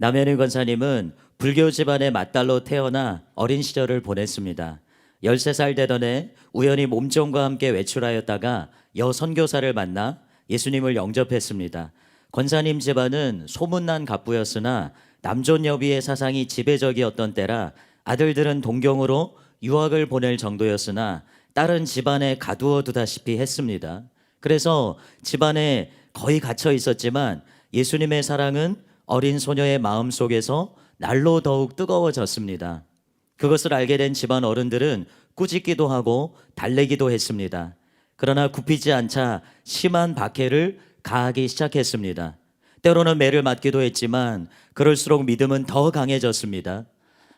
남현희 권사님은 불교 집안의 맏딸로 태어나 어린 시절을 보냈습니다. 13살 되던 해 우연히 몸종과 함께 외출하였다가 여선교사를 만나 예수님을 영접했습니다. 권사님 집안은 소문난 갑부였으나 남존여비의 사상이 지배적이었던 때라 아들들은 동경으로 유학을 보낼 정도였으나 딸은 집안에 가두어 두다시피 했습니다. 그래서 집안에 거의 갇혀 있었지만 예수님의 사랑은 어린 소녀의 마음 속에서 날로 더욱 뜨거워졌습니다. 그것을 알게 된 집안 어른들은 꾸짖기도 하고 달래기도 했습니다. 그러나 굽히지 않자 심한 박해를 가하기 시작했습니다. 때로는 매를 맞기도 했지만 그럴수록 믿음은 더 강해졌습니다.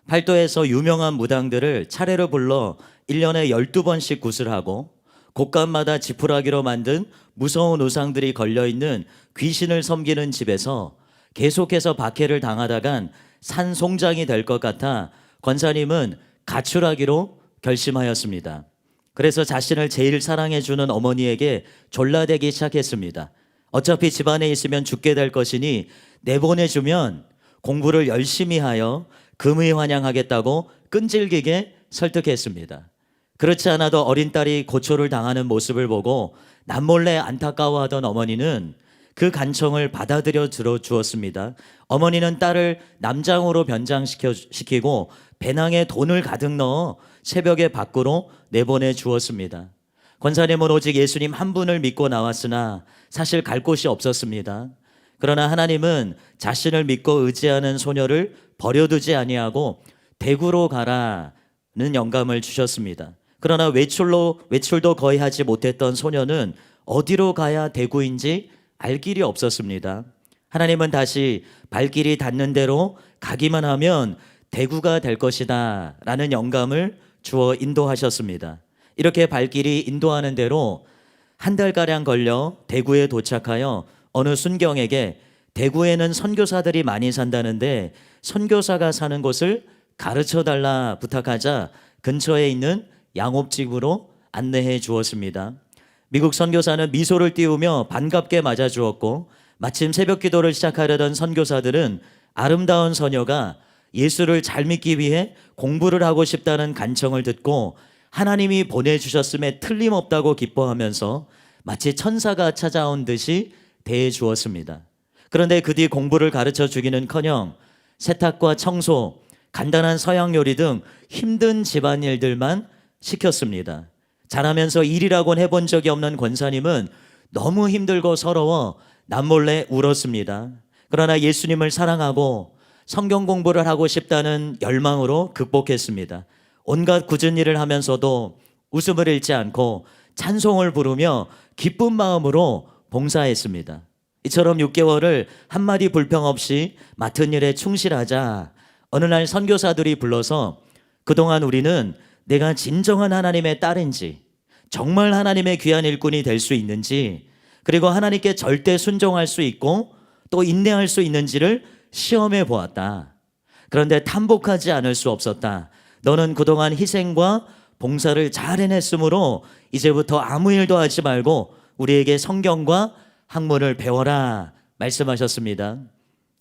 팔도에서 유명한 무당들을 차례로 불러 1년에 12번씩 구슬하고 곳간마다 지푸라기로 만든 무서운 우상들이 걸려있는 귀신을 섬기는 집에서 계속해서 박해를 당하다간 산송장이 될 것 같아 권사님은 가출하기로 결심하였습니다. 그래서 자신을 제일 사랑해주는 어머니에게 졸라대기 시작했습니다. 어차피 집안에 있으면 죽게 될 것이니 내보내주면 공부를 열심히 하여 금의환영하겠다고 끈질기게 설득했습니다. 그렇지 않아도 어린 딸이 고초를 당하는 모습을 보고 남몰래 안타까워하던 어머니는 그 간청을 받아들여 들어주었습니다. 어머니는 딸을 남장으로 변장시키고 배낭에 돈을 가득 넣어 새벽에 밖으로 내보내 주었습니다. 권사님은 오직 예수님 한 분을 믿고 나왔으나 사실 갈 곳이 없었습니다. 그러나 하나님은 자신을 믿고 의지하는 소녀를 버려두지 아니하고 대구로 가라는 영감을 주셨습니다. 그러나 외출도 거의 하지 못했던 소녀는 어디로 가야 대구인지 알 길이 없었습니다. 하나님은 다시 발길이 닿는 대로 가기만 하면 대구가 될 것이다 라는 영감을 주어 인도하셨습니다. 이렇게 발길이 인도하는 대로 한 달가량 걸려 대구에 도착하여 어느 순경에게 대구에는 선교사들이 많이 산다는데 선교사가 사는 곳을 가르쳐달라 부탁하자 근처에 있는 양옥집으로 안내해 주었습니다. 미국 선교사는 미소를 띄우며 반갑게 맞아주었고 마침 새벽 기도를 시작하려던 선교사들은 아름다운 소녀가 예수를 잘 믿기 위해 공부를 하고 싶다는 간청을 듣고 하나님이 보내주셨음에 틀림없다고 기뻐하면서 마치 천사가 찾아온 듯이 대해 주었습니다. 그런데 그 뒤 공부를 가르쳐 주기는커녕 세탁과 청소, 간단한 서양 요리 등 힘든 집안일들만 시켰습니다. 자라면서 일이라고는 해본 적이 없는 권사님은 너무 힘들고 서러워 남몰래 울었습니다. 그러나 예수님을 사랑하고 성경 공부를 하고 싶다는 열망으로 극복했습니다. 온갖 굳은 일을 하면서도 웃음을 잃지 않고 찬송을 부르며 기쁜 마음으로 봉사했습니다. 이처럼 6개월을 한마디 불평 없이 맡은 일에 충실하자 어느 날 선교사들이 불러서 그동안 우리는 내가 진정한 하나님의 딸인지 정말 하나님의 귀한 일꾼이 될 수 있는지 그리고 하나님께 절대 순종할 수 있고 또 인내할 수 있는지를 시험해 보았다. 그런데 탐복하지 않을 수 없었다. 너는 그동안 희생과 봉사를 잘 해냈으므로 이제부터 아무 일도 하지 말고 우리에게 성경과 학문을 배워라 말씀하셨습니다.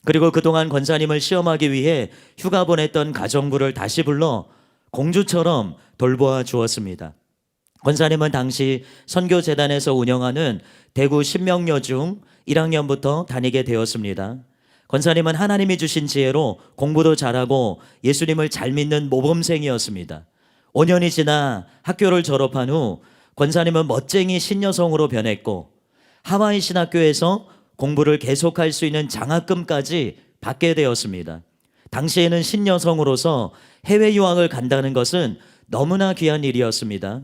그리고 그동안 권사님을 시험하기 위해 휴가 보냈던 가정부를 다시 불러 공주처럼 돌보아 주었습니다. 권사님은 당시 선교재단에서 운영하는 대구 신명여 중 1학년부터 다니게 되었습니다. 권사님은 하나님이 주신 지혜로 공부도 잘하고 예수님을 잘 믿는 모범생이었습니다. 5년이 지나 학교를 졸업한 후 권사님은 멋쟁이 신여성으로 변했고 하와이 신학교에서 공부를 계속할 수 있는 장학금까지 받게 되었습니다. 당시에는 신여성으로서 해외 유학을 간다는 것은 너무나 귀한 일이었습니다.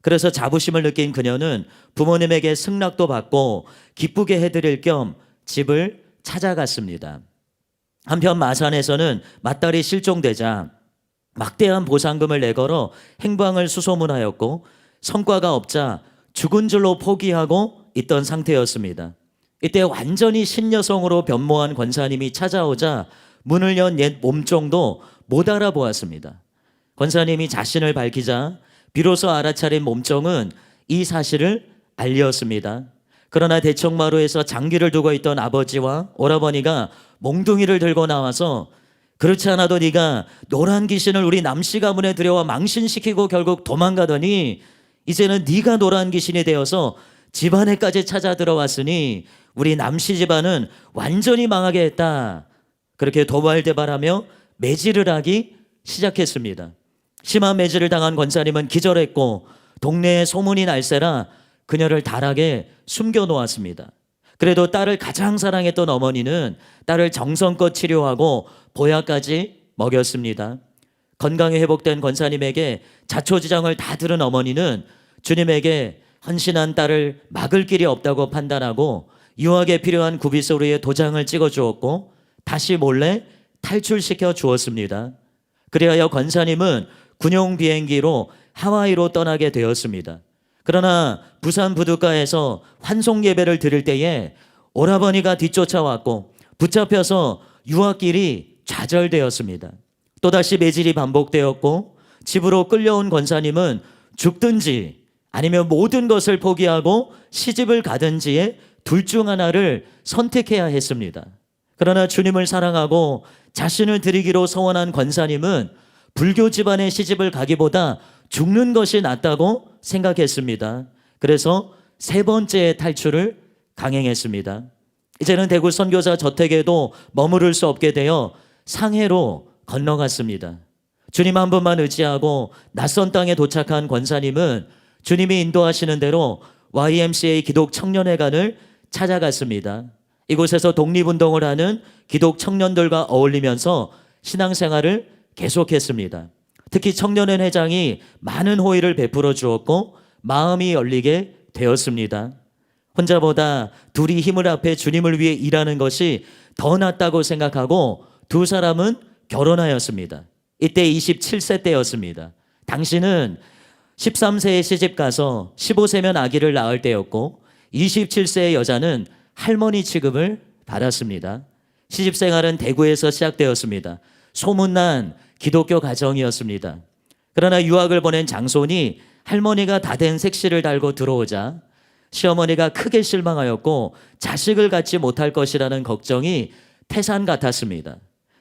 그래서 자부심을 느낀 그녀는 부모님에게 승낙도 받고 기쁘게 해드릴 겸 집을 찾아갔습니다. 한편 마산에서는 맏딸이 실종되자 막대한 보상금을 내걸어 행방을 수소문하였고 성과가 없자 죽은 줄로 포기하고 있던 상태였습니다. 이때 완전히 신여성으로 변모한 권사님이 찾아오자 문을 연 옛 몸종도 못 알아보았습니다. 권사님이 자신을 밝히자 비로소 알아차린 몸종은 이 사실을 알렸습니다. 그러나 대청마루에서 장기를 두고 있던 아버지와 오라버니가 몽둥이를 들고 나와서 그렇지 않아도 네가 노란 귀신을 우리 남씨 가문에 들여와 망신시키고 결국 도망가더니 이제는 네가 노란 귀신이 되어서 집안에까지 찾아 들어왔으니 우리 남씨 집안은 완전히 망하게 했다. 그렇게 도발대발하며 매질을 하기 시작했습니다. 심한 매질을 당한 권사님은 기절했고 동네에 소문이 날세라 그녀를 달하게 숨겨놓았습니다. 그래도 딸을 가장 사랑했던 어머니는 딸을 정성껏 치료하고 보약까지 먹였습니다. 건강이 회복된 권사님에게 자초지장을 다 들은 어머니는 주님에게 헌신한 딸을 막을 길이 없다고 판단하고 유학에 필요한 구비서류에 도장을 찍어 주었고 다시 몰래 탈출시켜 주었습니다. 그리하여 권사님은 군용 비행기로 하와이로 떠나게 되었습니다. 그러나 부산 부둣가에서 환송 예배를 드릴 때에 오라버니가 뒤쫓아왔고 붙잡혀서 유학길이 좌절되었습니다. 또다시 매질이 반복되었고 집으로 끌려온 권사님은 죽든지 아니면 모든 것을 포기하고 시집을 가든지의 둘 중 하나를 선택해야 했습니다. 그러나 주님을 사랑하고 자신을 드리기로 서원한 권사님은 불교 집안에 시집을 가기보다 죽는 것이 낫다고 생각했습니다. 그래서 세 번째 탈출을 강행했습니다. 이제는 대구 선교사 저택에도 머무를 수 없게 되어 상해로 건너갔습니다. 주님 한 분만 의지하고 낯선 땅에 도착한 권사님은 주님이 인도하시는 대로 YMCA 기독 청년회관을 찾아갔습니다. 이곳에서 독립운동을 하는 기독 청년들과 어울리면서 신앙생활을 계속했습니다. 특히 청년회 회장이 많은 호의를 베풀어 주었고 마음이 열리게 되었습니다. 혼자보다 둘이 힘을 합해 주님을 위해 일하는 것이 더 낫다고 생각하고 두 사람은 결혼하였습니다. 이때 27세 때였습니다. 당신은 13세에 시집가서 15세면 아기를 낳을 때였고 27세의 여자는 할머니 취급을 받았습니다. 시집생활은 대구에서 시작되었습니다. 소문난 기독교 가정이었습니다. 그러나 유학을 보낸 장손이 할머니가 다 된 색시를 달고 들어오자 시어머니가 크게 실망하였고 자식을 갖지 못할 것이라는 걱정이 태산 같았습니다.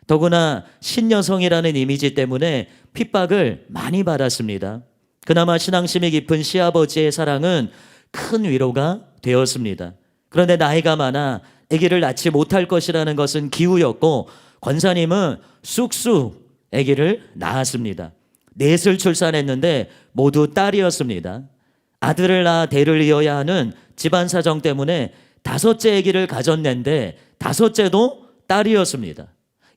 더구나 신여성이라는 이미지 때문에 핍박을 많이 받았습니다. 그나마 신앙심이 깊은 시아버지의 사랑은 큰 위로가 되었습니다. 그런데 나이가 많아 아기를 낳지 못할 것이라는 것은 기우였고 권사님은 쑥쑥 아기를 낳았습니다. 넷을 출산했는데 모두 딸이었습니다. 아들을 낳아 대를 이어야 하는 집안 사정 때문에 다섯째 아기를 가졌는데 다섯째도 딸이었습니다.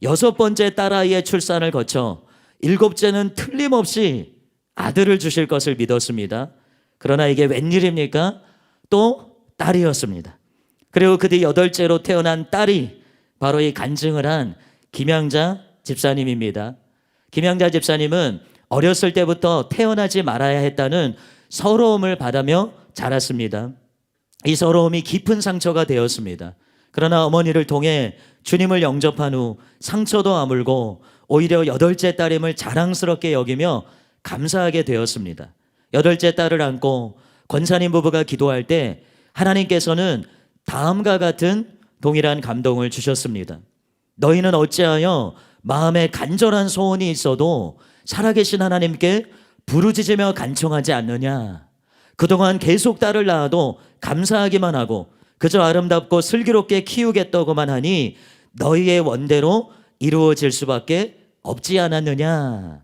여섯 번째 딸아이의 출산을 거쳐 일곱째는 틀림없이 아들을 주실 것을 믿었습니다. 그러나 이게 웬일입니까? 또 딸이었습니다. 그리고 그 뒤 여덟째로 태어난 딸이 바로 이 간증을 한 김양자 집사님입니다. 김양자 집사님은 어렸을 때부터 태어나지 말아야 했다는 서러움을 받으며 자랐습니다. 이 서러움이 깊은 상처가 되었습니다. 그러나 어머니를 통해 주님을 영접한 후 상처도 아물고 오히려 여덟째 딸임을 자랑스럽게 여기며 감사하게 되었습니다. 여덟째 딸을 안고 권사님 부부가 기도할 때 하나님께서는 다음과 같은 동일한 감동을 주셨습니다. 너희는 어찌하여 마음에 간절한 소원이 있어도 살아계신 하나님께 부르짖으며 간청하지 않느냐. 그동안 계속 딸을 낳아도 감사하기만 하고 그저 아름답고 슬기롭게 키우겠다고만 하니 너희의 원대로 이루어질 수밖에 없지 않았느냐.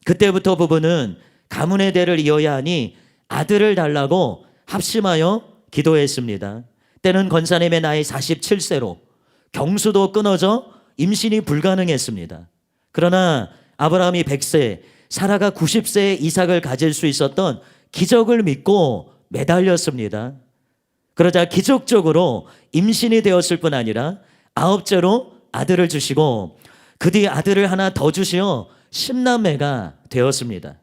그때부터 부부는 가문의 대를 이어야 하니 아들을 달라고 합심하여 기도했습니다. 때는 권사님의 나이 47세로 경수도 끊어져 임신이 불가능했습니다. 그러나 아브라함이 100세, 사라가 90세에 이삭을 가질 수 있었던 기적을 믿고 매달렸습니다. 그러자 기적적으로 임신이 되었을 뿐 아니라 9째로 아들을 주시고 그 뒤 아들을 하나 더 주시어 10남매가 되었습니다.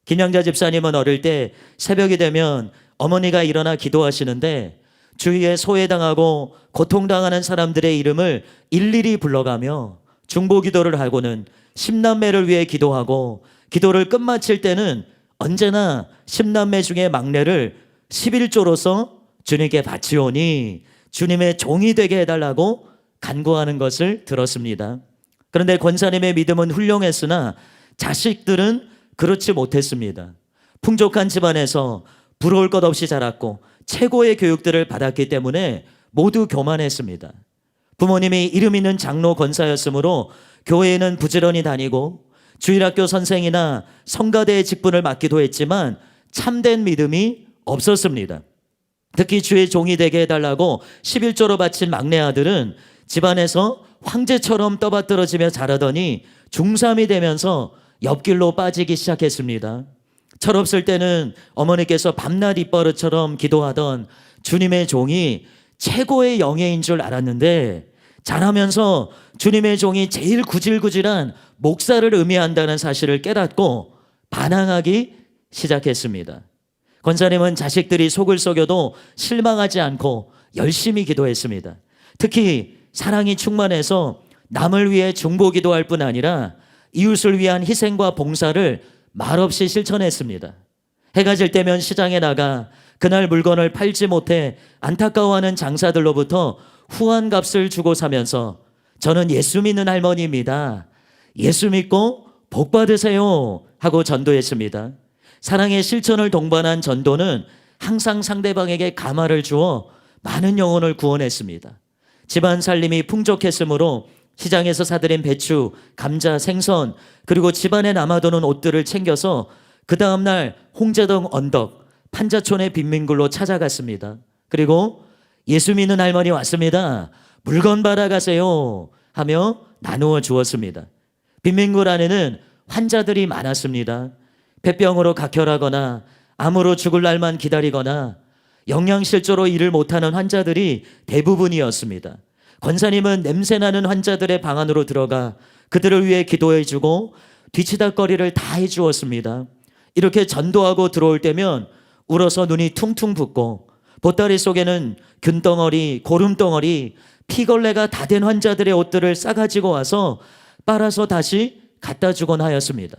김양자 집사님은 어릴 때 새벽이 되면 어머니가 일어나 기도하시는데 주위에 소외당하고 고통당하는 사람들의 이름을 일일이 불러가며 중보기도를 하고는 10남매를 위해 기도하고 기도를 끝마칠 때는 언제나 10남매 중에 막내를 11조로서 주님께 바치오니 주님의 종이 되게 해달라고 간구하는 것을 들었습니다. 그런데 권사님의 믿음은 훌륭했으나 자식들은 그렇지 못했습니다. 풍족한 집안에서 부러울 것 없이 자랐고 최고의 교육들을 받았기 때문에 모두 교만했습니다. 부모님이 이름 있는 장로 권사였으므로 교회에는 부지런히 다니고 주일학교 선생이나 성가대의 직분을 맡기도 했지만 참된 믿음이 없었습니다. 특히 주의 종이 되게 해달라고 11조로 바친 막내 아들은 집안에서 황제처럼 떠받들어지며 자라더니 중3이 되면서 옆길로 빠지기 시작했습니다. 철없을 때는 어머니께서 밤낮 입버릇처럼 기도하던 주님의 종이 최고의 영예인 줄 알았는데 자라면서 주님의 종이 제일 구질구질한 목사를 의미한다는 사실을 깨닫고 반항하기 시작했습니다. 권사님은 자식들이 속을 썩여도 실망하지 않고 열심히 기도했습니다. 특히 사랑이 충만해서 남을 위해 중보기도할 뿐 아니라 이웃을 위한 희생과 봉사를 말없이 실천했습니다. 해가 질 때면 시장에 나가 그날 물건을 팔지 못해 안타까워하는 장사들로부터 후한값을 주고 사면서 저는 예수 믿는 할머니입니다. 예수 믿고 복 받으세요 하고 전도했습니다. 사랑의 실천을 동반한 전도는 항상 상대방에게 감화를 주어 많은 영혼을 구원했습니다. 집안 살림이 풍족했으므로 시장에서 사들인 배추, 감자, 생선 그리고 집안에 남아도는 옷들을 챙겨서 그 다음날 홍제동 언덕 판자촌의 빈민굴로 찾아갔습니다. 그리고 예수 믿는 할머니 왔습니다. 물건 받아가세요 하며 나누어 주었습니다. 빈민굴 안에는 환자들이 많았습니다. 폐병으로 각혈하거나 암으로 죽을 날만 기다리거나 영양실조로 일을 못하는 환자들이 대부분이었습니다. 권사님은 냄새나는 환자들의 방 안으로 들어가 그들을 위해 기도해주고 뒤치다거리를 다 해주었습니다. 이렇게 전도하고 들어올 때면 울어서 눈이 퉁퉁 붓고 보따리 속에는 균덩어리, 고름덩어리, 피걸레가 다 된 환자들의 옷들을 싸가지고 와서 빨아서 다시 갖다 주곤 하였습니다.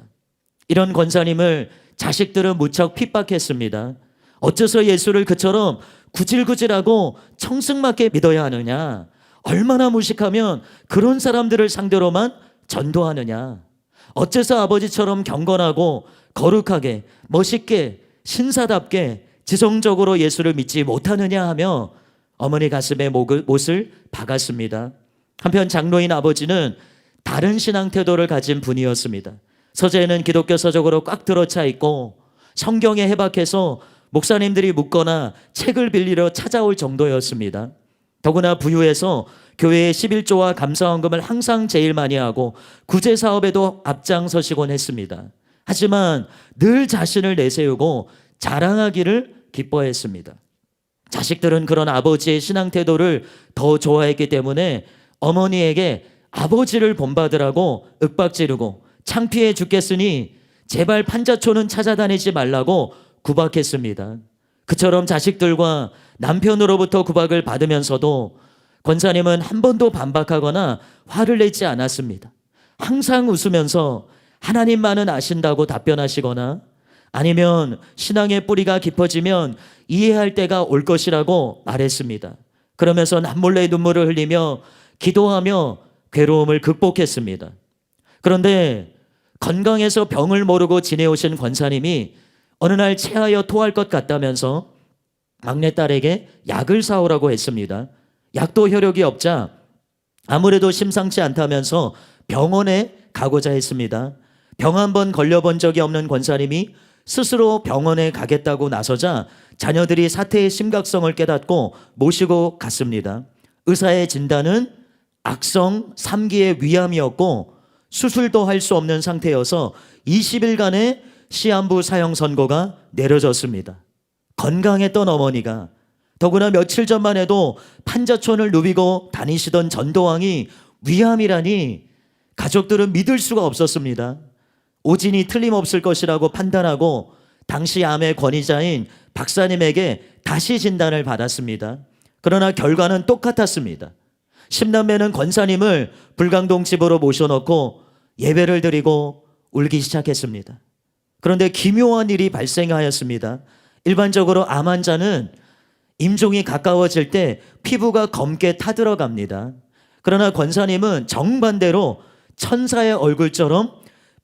이런 권사님을 자식들은 무척 핍박했습니다. 어째서 예수를 그처럼 구질구질하고 청승맞게 믿어야 하느냐? 얼마나 무식하면 그런 사람들을 상대로만 전도하느냐? 어째서 아버지처럼 경건하고 거룩하게 멋있게 신사답게 지성적으로 예수를 믿지 못하느냐 하며 어머니 가슴에 못을 박았습니다. 한편 장로인 아버지는 다른 신앙 태도를 가진 분이었습니다. 서재에는 기독교 서적으로 꽉 들어차 있고 성경에 해박해서 목사님들이 묻거나 책을 빌리러 찾아올 정도였습니다. 더구나 부유해서 교회의 11조와 감사헌금을 항상 제일 많이 하고 구제 사업에도 앞장서시곤 했습니다. 하지만 늘 자신을 내세우고 자랑하기를 기뻐했습니다. 자식들은 그런 아버지의 신앙 태도를 더 좋아했기 때문에 어머니에게 아버지를 본받으라고 윽박지르고 창피해 죽겠으니 제발 판자촌은 찾아다니지 말라고 구박했습니다. 그처럼 자식들과 남편으로부터 구박을 받으면서도 권사님은 한 번도 반박하거나 화를 내지 않았습니다. 항상 웃으면서 하나님만은 아신다고 답변하시거나 아니면 신앙의 뿌리가 깊어지면 이해할 때가 올 것이라고 말했습니다. 그러면서 남몰래 눈물을 흘리며 기도하며 괴로움을 극복했습니다. 그런데 건강해서 병을 모르고 지내오신 권사님이 어느 날 체하여 토할 것 같다면서 막내딸에게 약을 사오라고 했습니다. 약도 효력이 없자 아무래도 심상치 않다면서 병원에 가고자 했습니다. 병 한 번 걸려본 적이 없는 권사님이 스스로 병원에 가겠다고 나서자 자녀들이 사태의 심각성을 깨닫고 모시고 갔습니다. 의사의 진단은 악성 3기의 위암이었고 수술도 할 수 없는 상태여서 20일간의 시한부 사형 선고가 내려졌습니다. 건강했던 어머니가 더구나 며칠 전만 해도 판자촌을 누비고 다니시던 전도왕이 위암이라니 가족들은 믿을 수가 없었습니다. 오진이 틀림없을 것이라고 판단하고 당시 암의 권위자인 박사님에게 다시 진단을 받았습니다. 그러나 결과는 똑같았습니다. 10남매는 권사님을 불광동 집으로 모셔놓고 예배를 드리고 울기 시작했습니다. 그런데 기묘한 일이 발생하였습니다. 일반적으로 암 환자는 임종이 가까워질 때 피부가 검게 타들어갑니다. 그러나 권사님은 정반대로 천사의 얼굴처럼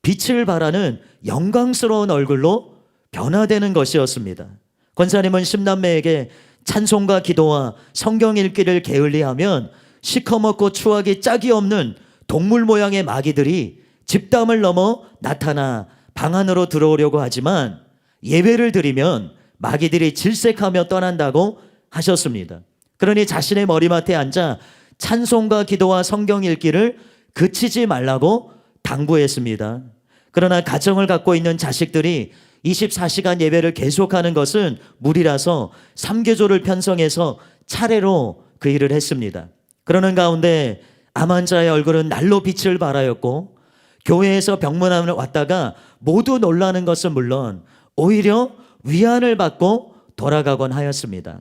빛을 발하는 영광스러운 얼굴로 변화되는 것이었습니다. 권사님은 10남매에게 찬송과 기도와 성경 읽기를 게을리하면 시커멓고 추하기 짝이 없는 동물 모양의 마귀들이 집담을 넘어 나타나 방 안으로 들어오려고 하지만 예배를 드리면 마귀들이 질색하며 떠난다고 하셨습니다. 그러니 자신의 머리맡에 앉아 찬송과 기도와 성경 읽기를 그치지 말라고 당부했습니다. 그러나 가정을 갖고 있는 자식들이 24시간 예배를 계속하는 것은 무리라서 3교조를 편성해서 차례로 그 일을 했습니다. 그러는 가운데 암환자의 얼굴은 날로 빛을 발하였고 교회에서 병문안을 왔다가 모두 놀라는 것은 물론 오히려 위안을 받고 돌아가곤 하였습니다.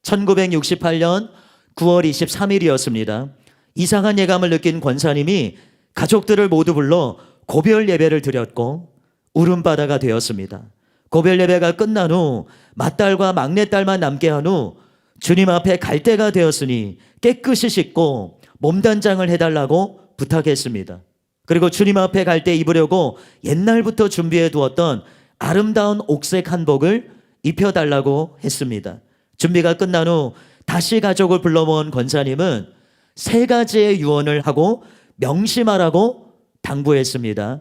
1968년 9월 23일이었습니다. 이상한 예감을 느낀 권사님이 가족들을 모두 불러 고별 예배를 드렸고 울음바다가 되었습니다. 고별 예배가 끝난 후 맏딸과 막내딸만 남게 한 후 주님 앞에 갈 때가 되었으니 깨끗이 씻고 몸단장을 해달라고 부탁했습니다. 그리고 주님 앞에 갈 때 입으려고 옛날부터 준비해 두었던 아름다운 옥색 한복을 입혀달라고 했습니다. 준비가 끝난 후 다시 가족을 불러 모은 권사님은 3가지의 유언을 하고 명심하라고 당부했습니다.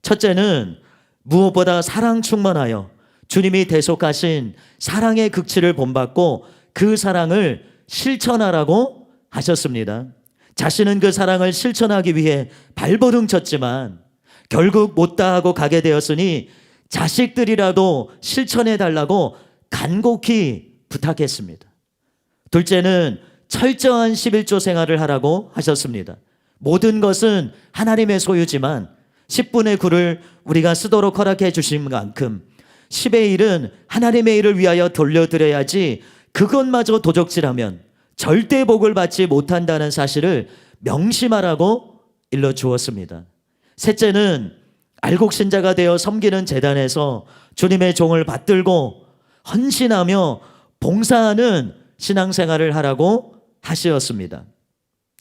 첫째는 무엇보다 사랑 충만하여 주님이 대속하신 사랑의 극치를 본받고 그 사랑을 실천하라고 하셨습니다. 자신은 그 사랑을 실천하기 위해 발버둥 쳤지만 결국 못다하고 가게 되었으니 자식들이라도 실천해 달라고 간곡히 부탁했습니다. 둘째는 철저한 11조 생활을 하라고 하셨습니다. 모든 것은 하나님의 소유지만 10분의 9를 우리가 쓰도록 허락해 주신 만큼 10의 1은 하나님의 일을 위하여 돌려드려야지 그것마저 도적질하면 절대 복을 받지 못한다는 사실을 명심하라고 일러주었습니다. 셋째는 알곡신자가 되어 섬기는 제단에서 주님의 종을 받들고 헌신하며 봉사하는 신앙생활을 하라고 하시었습니다.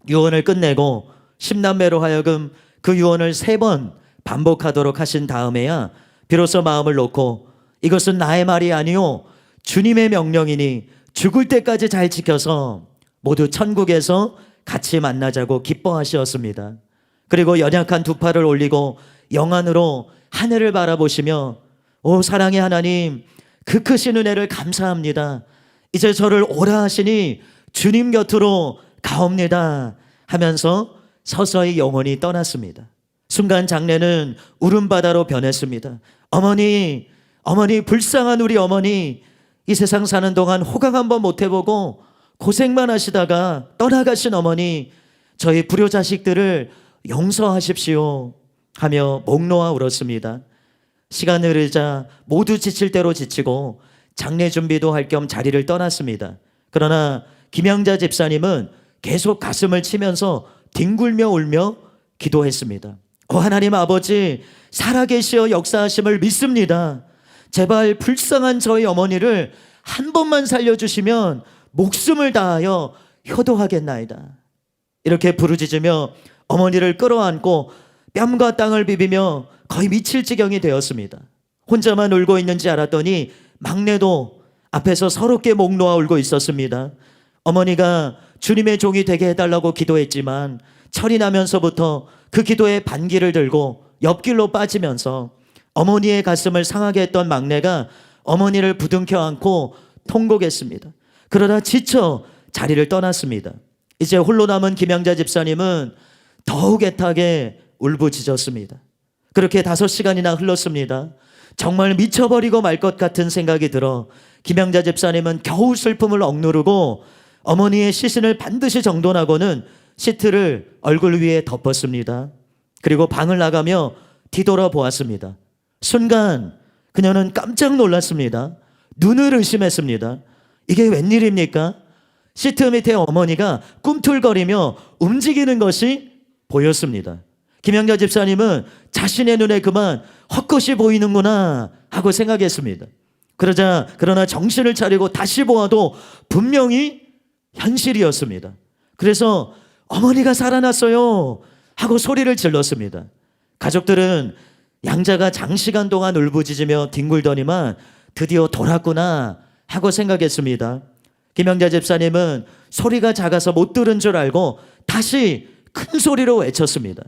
유언을 끝내고 10남매로 하여금 그 유언을 3번 반복하도록 하신 다음에야 비로소 마음을 놓고 이것은 나의 말이 아니요 주님의 명령이니 죽을 때까지 잘 지켜서 모두 천국에서 같이 만나자고 기뻐하시었습니다. 그리고 연약한 2팔을 올리고 영안으로 하늘을 바라보시며 오 사랑의 하나님 그 크신 은혜를 감사합니다. 이제 저를 오라 하시니 주님 곁으로 가옵니다 하면서 서서히 영혼이 떠났습니다. 순간 장례는 울음바다로 변했습니다. 어머니 불쌍한 우리 어머니 이 세상 사는 동안 호강 한번 못 해보고 고생만 하시다가 떠나가신 어머니 저희 불효자식들을 용서하십시오 하며 목 놓아 울었습니다. 시간을 흐르자 모두 지칠 대로 지치고 장례 준비도 할 겸 자리를 떠났습니다. 그러나 김양자 집사님은 계속 가슴을 치면서 뒹굴며 울며 기도했습니다. 하나님 아버지 살아계시어 역사하심을 믿습니다. 제발 불쌍한 저희 어머니를 한 번만 살려주시면 목숨을 다하여 효도하겠나이다. 이렇게 부르짖으며 어머니를 끌어안고 뺨과 땅을 비비며 거의 미칠 지경이 되었습니다. 혼자만 울고 있는지 알았더니 막내도 앞에서 서럽게 목 놓아 울고 있었습니다. 어머니가 주님의 종이 되게 해달라고 기도했지만 철이 나면서부터 그 기도에 반기를 들고 옆길로 빠지면서 어머니의 가슴을 상하게 했던 막내가 어머니를 부둥켜 안고 통곡했습니다. 그러다 지쳐 자리를 떠났습니다. 이제 홀로 남은 김양자 집사님은 더욱 애타게 울부짖었습니다. 그렇게 5시간이나 흘렀습니다. 정말 미쳐버리고 말 것 같은 생각이 들어 김양자 집사님은 겨우 슬픔을 억누르고 어머니의 시신을 반드시 정돈하고는 시트를 얼굴 위에 덮었습니다. 그리고 방을 나가며 뒤돌아보았습니다. 순간 그녀는 깜짝 놀랐습니다. 눈을 의심했습니다. 이게 웬일입니까? 시트 밑에 어머니가 꿈틀거리며 움직이는 것이 보였습니다. 김양자 집사님은 자신의 눈에 그만 헛것이 보이는구나 하고 생각했습니다. 그러나 정신을 차리고 다시 보아도 분명히 현실이었습니다. 그래서 어머니가 살아났어요 하고 소리를 질렀습니다. 가족들은 양자가 장시간 동안 울부짖으며 뒹굴더니만 드디어 돌았구나 하고 생각했습니다. 김영자 집사님은 소리가 작아서 못 들은 줄 알고 다시 큰 소리로 외쳤습니다.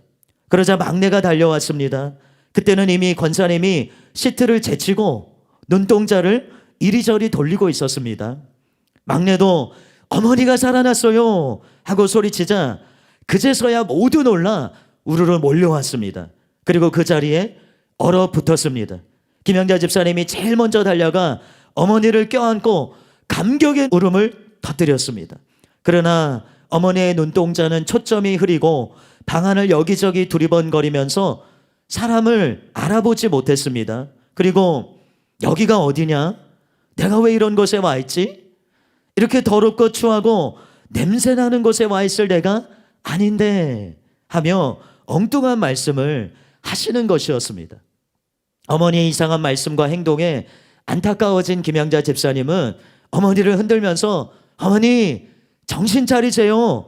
그러자 막내가 달려왔습니다. 그때는 이미 권사님이 시트를 제치고 눈동자를 이리저리 돌리고 있었습니다. 막내도 어머니가 살아났어요 하고 소리치자 그제서야 모두 놀라 우르르 몰려왔습니다. 그리고 그 자리에 얼어붙었습니다. 김영자 집사님이 제일 먼저 달려가 어머니를 껴안고 감격의 울음을 터뜨렸습니다. 그러나 어머니의 눈동자는 초점이 흐리고 방 안을 여기저기 두리번거리면서 사람을 알아보지 못했습니다. 그리고 여기가 어디냐? 내가 왜 이런 곳에 와 있지? 이렇게 더럽고 추하고 냄새나는 곳에 와 있을 내가 아닌데 하며 엉뚱한 말씀을 하시는 것이었습니다. 어머니의 이상한 말씀과 행동에 안타까워진 김영자 집사님은 어머니를 흔들면서 어머니 정신 차리세요.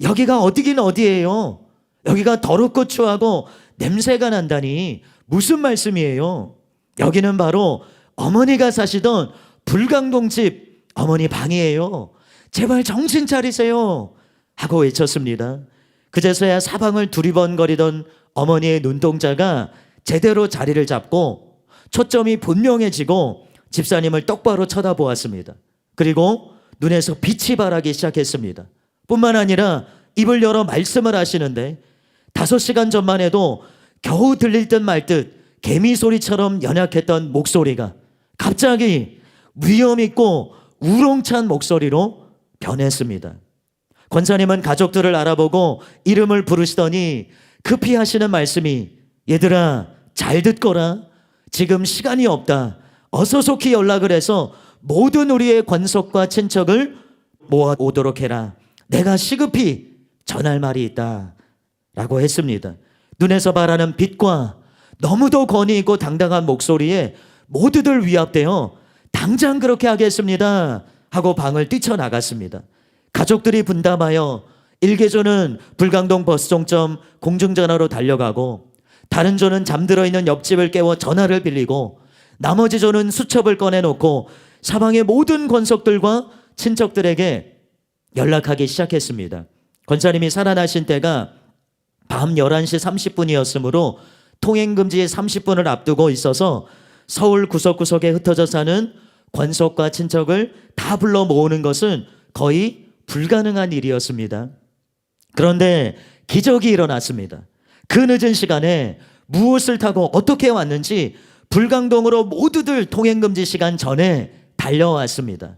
여기가 어디긴 어디예요. 여기가 더럽고 추하고 냄새가 난다니 무슨 말씀이에요. 여기는 바로 어머니가 사시던 불광동 집 어머니 방이에요. 제발 정신 차리세요 하고 외쳤습니다. 그제서야 사방을 두리번거리던 어머니의 눈동자가 제대로 자리를 잡고 초점이 분명해지고 집사님을 똑바로 쳐다보았습니다. 그리고 눈에서 빛이 발하기 시작했습니다. 뿐만 아니라 입을 열어 말씀을 하시는데 5시간 전만 해도 겨우 들릴 듯 말 듯 개미 소리처럼 연약했던 목소리가 갑자기 위험 있고 우렁찬 목소리로 변했습니다. 권사님은 가족들을 알아보고 이름을 부르시더니 급히 하시는 말씀이 얘들아 잘 듣거라. 지금 시간이 없다. 어서 속히 연락을 해서 모든 우리의 권속과 친척을 모아오도록 해라. 내가 시급히 전할 말이 있다 라고 했습니다. 눈에서 발하는 빛과 너무도 권위 있고 당당한 목소리에 모두들 위압되어 당장 그렇게 하겠습니다 하고 방을 뛰쳐나갔습니다. 가족들이 분담하여 일개조는 불광동 버스종점 공중전화로 달려가고 다른 조는 잠들어 있는 옆집을 깨워 전화를 빌리고 나머지 조는 수첩을 꺼내놓고 사방의 모든 권속들과 친척들에게 연락하기 시작했습니다. 권사님이 살아나신 때가 밤 11시 30분이었으므로 통행금지 30분을 앞두고 있어서 서울 구석구석에 흩어져 사는 권속과 친척을 다 불러 모으는 것은 거의 불가능한 일이었습니다. 그런데 기적이 일어났습니다. 그 늦은 시간에 무엇을 타고 어떻게 왔는지 불광동으로 모두들 통행금지 시간 전에 달려왔습니다.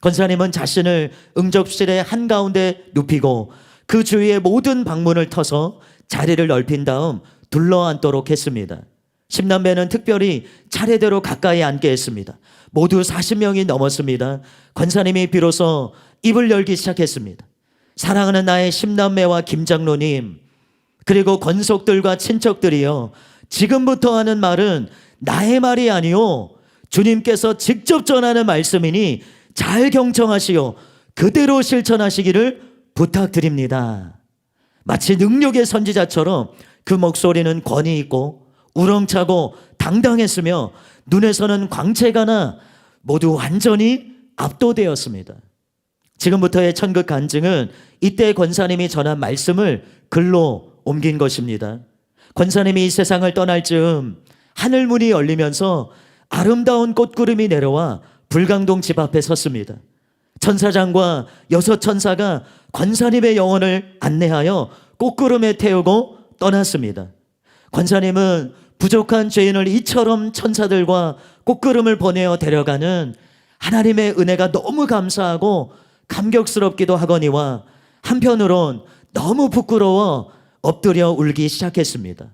권사님은 자신을 응접실의 한가운데 눕히고 그 주위의 모든 방문을 터서 자리를 넓힌 다음 둘러앉도록 했습니다. 10남매는 특별히 차례대로 가까이 앉게 했습니다. 모두 40명이 넘었습니다. 권사님이 비로소 입을 열기 시작했습니다. 사랑하는 나의 10남매와 김장로님 그리고 권속들과 친척들이여, 지금부터 하는 말은 나의 말이 아니요 주님께서 직접 전하는 말씀이니 잘 경청하시오 그대로 실천하시기를 부탁드립니다. 마치 능력의 선지자처럼 그 목소리는 권위 있고 우렁차고 당당했으며 눈에서는 광채가 나 모두 완전히 압도되었습니다. 지금부터의 천국 간증은 이때 권사님이 전한 말씀을 글로 옮긴 것입니다. 권사님이 이 세상을 떠날 즈음 하늘 문이 열리면서 아름다운 꽃구름이 내려와 불광동 집 앞에 섰습니다. 천사장과 6천사가 권사님의 영혼을 안내하여 꽃구름에 태우고 떠났습니다. 권사님은 부족한 죄인을 이처럼 천사들과 꽃구름을 보내어 데려가는 하나님의 은혜가 너무 감사하고 감격스럽기도 하거니와 한편으론 너무 부끄러워 엎드려 울기 시작했습니다.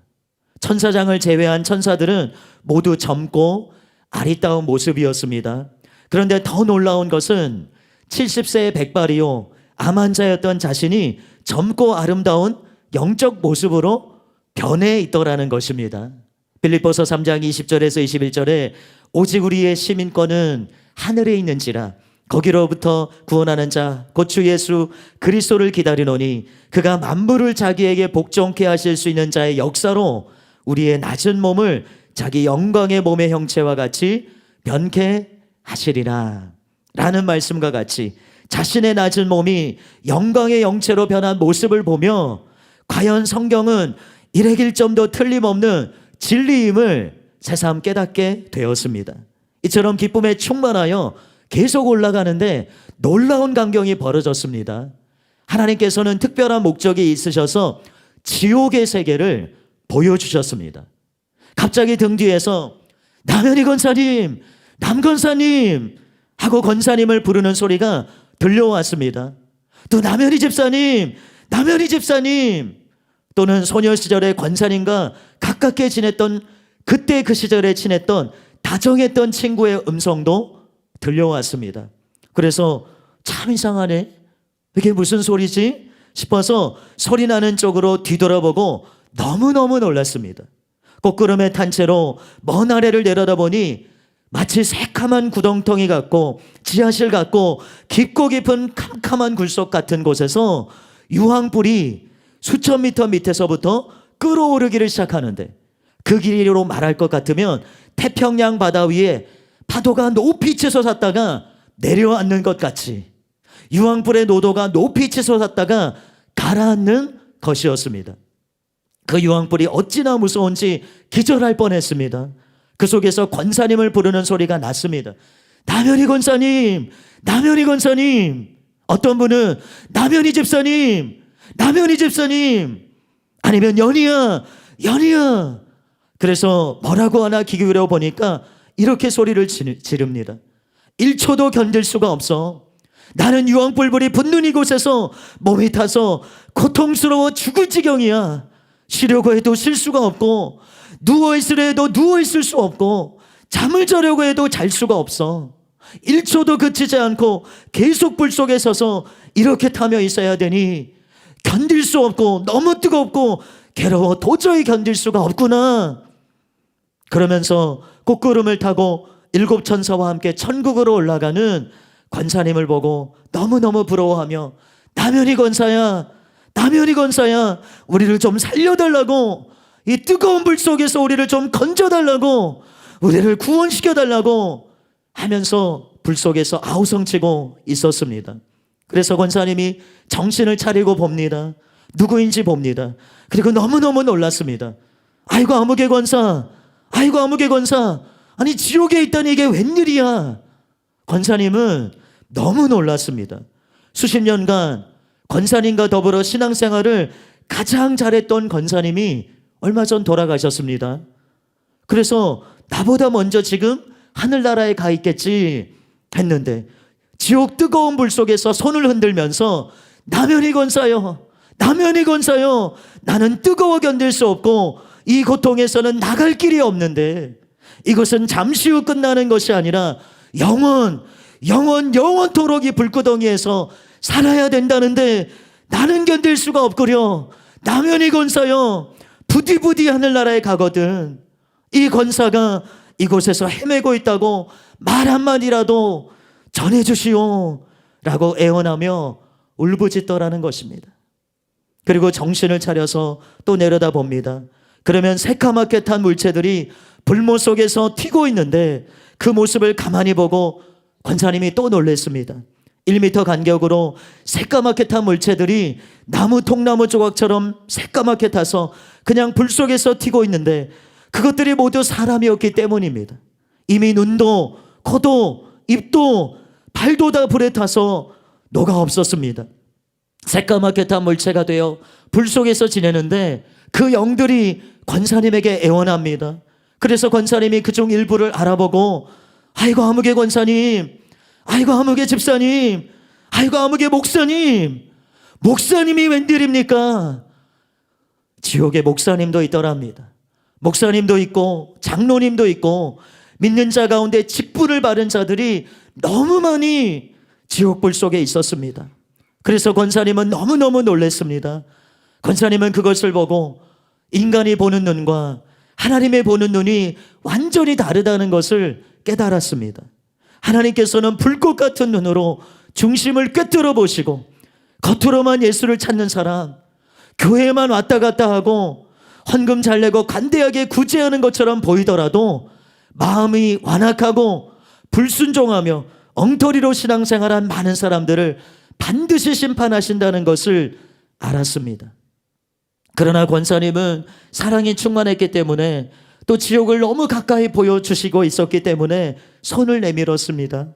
천사장을 제외한 천사들은 모두 젊고 아리따운 모습이었습니다. 그런데 더 놀라운 것은 70세의 백발이요 암 환자였던 자신이 젊고 아름다운 영적 모습으로 변해 있더라는 것입니다. 빌립보서 3장 20절에서 21절에 오직 우리의 시민권은 하늘에 있는지라. 거기로부터 구원하는 자 곧 주 예수 그리스도를 기다리노니 그가 만물을 자기에게 복종케 하실 수 있는 자의 역사로 우리의 낮은 몸을 자기 영광의 몸의 형체와 같이 변케 하시리라. 라는 말씀과 같이 자신의 낮은 몸이 영광의 형체로 변한 모습을 보며 과연 성경은 일획일 점도 틀림없는 진리임을 새삼 깨닫게 되었습니다. 이처럼 기쁨에 충만하여 계속 올라가는데 놀라운 광경이 벌어졌습니다. 하나님께서는 특별한 목적이 있으셔서 지옥의 세계를 보여주셨습니다. 갑자기 등 뒤에서 남현희 권사님, 남 권사님 하고 권사님을 부르는 소리가 들려왔습니다. 또 남현희 집사님, 남현희 집사님, 또는 소녀 시절에 권사님과 가깝게 지냈던 그때 그 시절에 지냈던 다정했던 친구의 음성도 들려왔습니다. 그래서 참 이상하네, 이게 무슨 소리지 싶어서 소리 나는 쪽으로 뒤돌아보고 너무너무 놀랐습니다. 꽃구름에 탄 채로 먼 아래를 내려다보니 마치 새카만 구덩텅이 같고 지하실 같고 깊고 깊은 캄캄한 굴속 같은 곳에서 유황불이 수천 미터 밑에서부터 끓어오르기를 시작하는데, 그 길이로 말할 것 같으면 태평양 바다 위에 파도가 높이 치솟았다가 내려앉는 것 같이 유황불의 노도가 높이 치솟았다가 가라앉는 것이었습니다. 그 유황불이 어찌나 무서운지 기절할 뻔했습니다. 그 속에서 권사님을 부르는 소리가 났습니다. 남현희 권사님, 남현희 권사님. 어떤 분은 남현희 집사님, 남현희 집사님, 아니면 연희야, 연희야. 그래서 뭐라고 하나 귀 기울여 보니까 이렇게 소리를 지릅니다. 1초도 견딜 수가 없어. 나는 유황불불이 붙는 이곳에서 몸이 타서 고통스러워 죽을 지경이야. 쉬려고 해도 쉴 수가 없고, 누워있으려 해도 누워있을 수 없고, 잠을 자려고 해도 잘 수가 없어. 1초도 그치지 않고 계속 불 속에 서서 이렇게 타며 있어야 되니 견딜 수 없고 너무 뜨겁고 괴로워 도저히 견딜 수가 없구나. 그러면서 꽃구름을 타고 7 천사와 함께 천국으로 올라가는 권사님을 보고 너무너무 부러워하며, 남현희 권사야, 남현희 권사야, 우리를 좀 살려달라고, 이 뜨거운 불 속에서 우리를 좀 건져달라고, 우리를 구원시켜달라고 하면서 불 속에서 아우성치고 있었습니다. 그래서 권사님이 정신을 차리고 봅니다. 누구인지 봅니다. 그리고 너무너무 놀랐습니다. 아이고 아무개 권사, 아이고 아무개 권사, 아니 지옥에 있다니 이게 웬일이야. 권사님은 너무 놀랐습니다. 수십 년간 권사님과 더불어 신앙생활을 가장 잘했던 권사님이 얼마 전 돌아가셨습니다. 그래서 나보다 먼저 지금 하늘나라에 가 있겠지 했는데, 지옥 뜨거운 불 속에서 손을 흔들면서 남현희 권사요, 남현희 권사요, 나는 뜨거워 견딜 수 없고 이 고통에서는 나갈 길이 없는데, 이것은 잠시 후 끝나는 것이 아니라 영원토록 이 불구덩이에서 살아야 된다는데 나는 견딜 수가 없구려. 남현희 권사요, 부디부디 하늘나라에 가거든. 이 권사가 이곳에서 헤매고 있다고 말 한마디라도 전해주시오 라고 애원하며 울부짖더라는 것입니다. 그리고 정신을 차려서 또 내려다봅니다. 그러면 새까맣게 탄 물체들이 불모 속에서 튀고 있는데, 그 모습을 가만히 보고 권사님이 또 놀랐습니다. 1m 간격으로 새까맣게 탄 물체들이 나무 통나무 조각처럼 새까맣게 타서 그냥 불 속에서 튀고 있는데, 그것들이 모두 사람이었기 때문입니다. 이미 눈도 코도 입도 발도 다 불에 타서 녹아 없었습니다. 새까맣게 탄 물체가 되어 불 속에서 지내는데 그 영들이 권사님에게 애원합니다. 그래서 권사님이 그중 일부를 알아보고, 아이고 아무개 권사님, 아이고 아무개 집사님, 아이고 아무개 목사님, 목사님이 웬일입니까? 지옥에 목사님도 있더랍니다. 목사님도 있고 장로님도 있고 믿는 자 가운데 직분을 받은 자들이 너무 많이 지옥불 속에 있었습니다. 그래서 권사님은 너무너무 놀랐습니다. 권사님은 그것을 보고 인간이 보는 눈과 하나님의 보는 눈이 완전히 다르다는 것을 깨달았습니다. 하나님께서는 불꽃 같은 눈으로 중심을 꿰뚫어 보시고, 겉으로만 예수를 찾는 사람, 교회에만 왔다 갔다 하고 헌금 잘 내고 관대하게 구제하는 것처럼 보이더라도 마음이 완악하고 불순종하며 엉터리로 신앙생활한 많은 사람들을 반드시 심판하신다는 것을 알았습니다. 그러나 권사님은 사랑이 충만했기 때문에, 또 지옥을 너무 가까이 보여주시고 있었기 때문에 손을 내밀었습니다.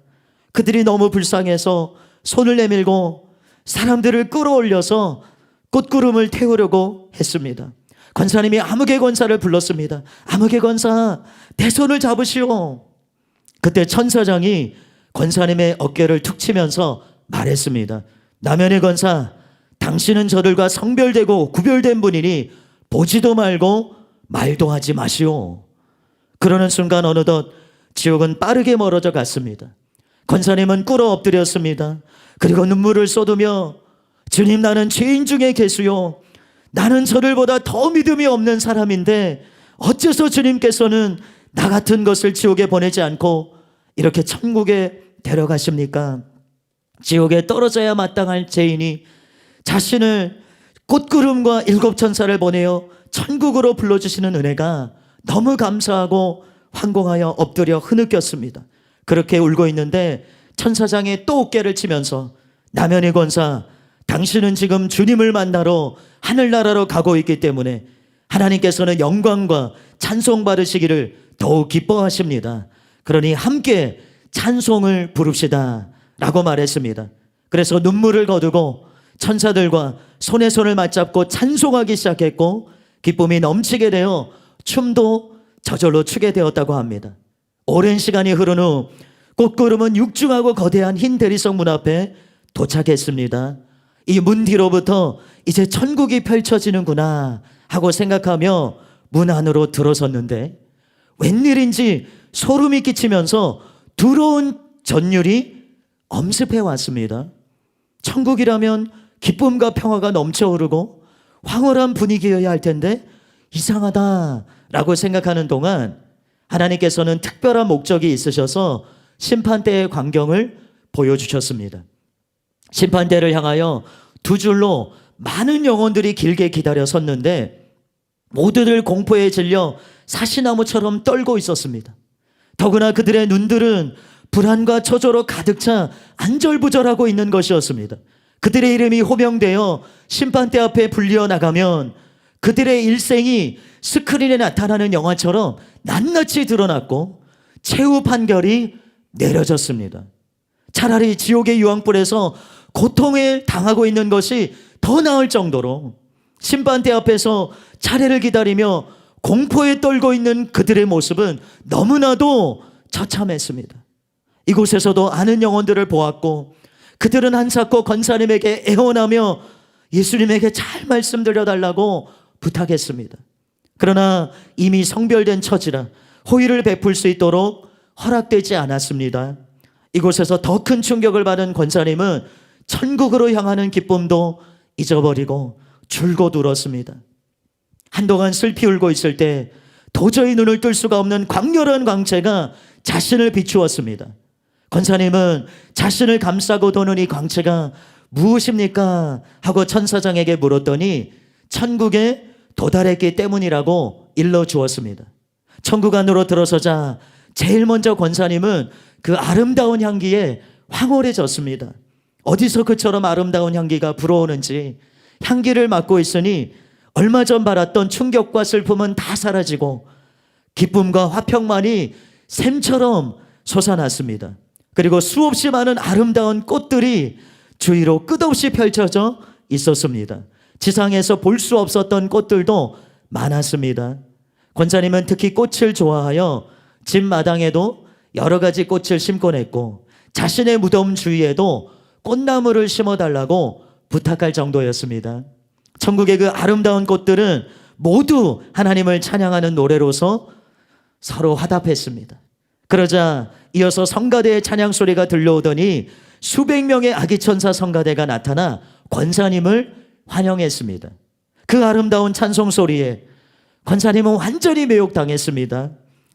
그들이 너무 불쌍해서 손을 내밀고 사람들을 끌어올려서 꽃구름을 태우려고 했습니다. 권사님이 아무개 권사를 불렀습니다. 아무개 권사, 내 손을 잡으시오. 그때 천사장이 권사님의 어깨를 툭 치면서 말했습니다. 남현의 권사, 당신은 저들과 성별되고 구별된 분이니 보지도 말고 말도 하지 마시오. 그러는 순간 어느덧 지옥은 빠르게 멀어져 갔습니다. 권사님은 꿇어 엎드렸습니다. 그리고 눈물을 쏟으며, 주님, 나는 죄인 중에 계수요, 나는 저들보다 더 믿음이 없는 사람인데 어째서 주님께서는 나 같은 것을 지옥에 보내지 않고 이렇게 천국에 데려가십니까? 지옥에 떨어져야 마땅할 죄인이 자신을 꽃구름과 7천사를 보내어 천국으로 불러주시는 은혜가 너무 감사하고 황공하여 엎드려 흐느꼈습니다. 그렇게 울고 있는데 천사장이 또 어깨를 치면서, 남현의 권사, 당신은 지금 주님을 만나러 하늘나라로 가고 있기 때문에 하나님께서는 영광과 찬송 받으시기를 더욱 기뻐하십니다. 그러니 함께 찬송을 부릅시다 라고 말했습니다. 그래서 눈물을 거두고 천사들과 손에 손을 맞잡고 찬송하기 시작했고, 기쁨이 넘치게 되어 춤도 저절로 추게 되었다고 합니다. 오랜 시간이 흐른 후 꽃구름은 육중하고 거대한 흰 대리석 문 앞에 도착했습니다. 이 문 뒤로부터 이제 천국이 펼쳐지는구나 하고 생각하며 문 안으로 들어섰는데, 웬일인지 소름이 끼치면서 두려운 전율이 엄습해 왔습니다. 천국이라면 기쁨과 평화가 넘쳐오르고 황홀한 분위기여야 할 텐데 이상하다라고 생각하는 동안 하나님께서는 특별한 목적이 있으셔서 심판대의 광경을 보여주셨습니다. 심판대를 향하여 두 줄로 많은 영혼들이 길게 기다려 섰는데 모두들 공포에 질려 사시나무처럼 떨고 있었습니다. 더구나 그들의 눈들은 불안과 초조로 가득 차 안절부절하고 있는 것이었습니다. 그들의 이름이 호명되어 심판대 앞에 불리어 나가면 그들의 일생이 스크린에 나타나는 영화처럼 낱낱이 드러났고 최후 판결이 내려졌습니다. 차라리 지옥의 유황불에서 고통을 당하고 있는 것이 더 나을 정도로 심판대 앞에서 차례를 기다리며 공포에 떨고 있는 그들의 모습은 너무나도 처참했습니다. 이곳에서도 아는 영혼들을 보았고 그들은 한사코 권사님에게 애원하며 예수님에게 잘 말씀드려달라고 부탁했습니다. 그러나 이미 성별된 처지라 호의를 베풀 수 있도록 허락되지 않았습니다. 이곳에서 더 큰 충격을 받은 권사님은 천국으로 향하는 기쁨도 잊어버리고 줄곧 울었습니다. 한동안 슬피 울고 있을 때 도저히 눈을 뜰 수가 없는 광렬한 광채가 자신을 비추었습니다. 권사님은 자신을 감싸고 도는 이 광채가 무엇입니까? 하고 천사장에게 물었더니 천국에 도달했기 때문이라고 일러주었습니다. 천국 안으로 들어서자 제일 먼저 권사님은 그 아름다운 향기에 황홀해졌습니다. 어디서 그처럼 아름다운 향기가 불어오는지 향기를 맡고 있으니 얼마 전 받았던 충격과 슬픔은 다 사라지고 기쁨과 화평만이 샘처럼 솟아났습니다. 그리고 수없이 많은 아름다운 꽃들이 주위로 끝없이 펼쳐져 있었습니다. 지상에서 볼 수 없었던 꽃들도 많았습니다. 권사님은 특히 꽃을 좋아하여 집 마당에도 여러 가지 꽃을 심곤 했고 자신의 무덤 주위에도 꽃나무를 심어달라고 부탁할 정도였습니다. 천국의 그 아름다운 꽃들은 모두 하나님을 찬양하는 노래로서 서로 화답했습니다. 그러자 이어서 성가대의 찬양 소리가 들려오더니 수백 명의 아기천사 성가대가 나타나 권사님을 환영했습니다. 그 아름다운 찬송 소리에 권사님은 완전히 매혹당했습니다.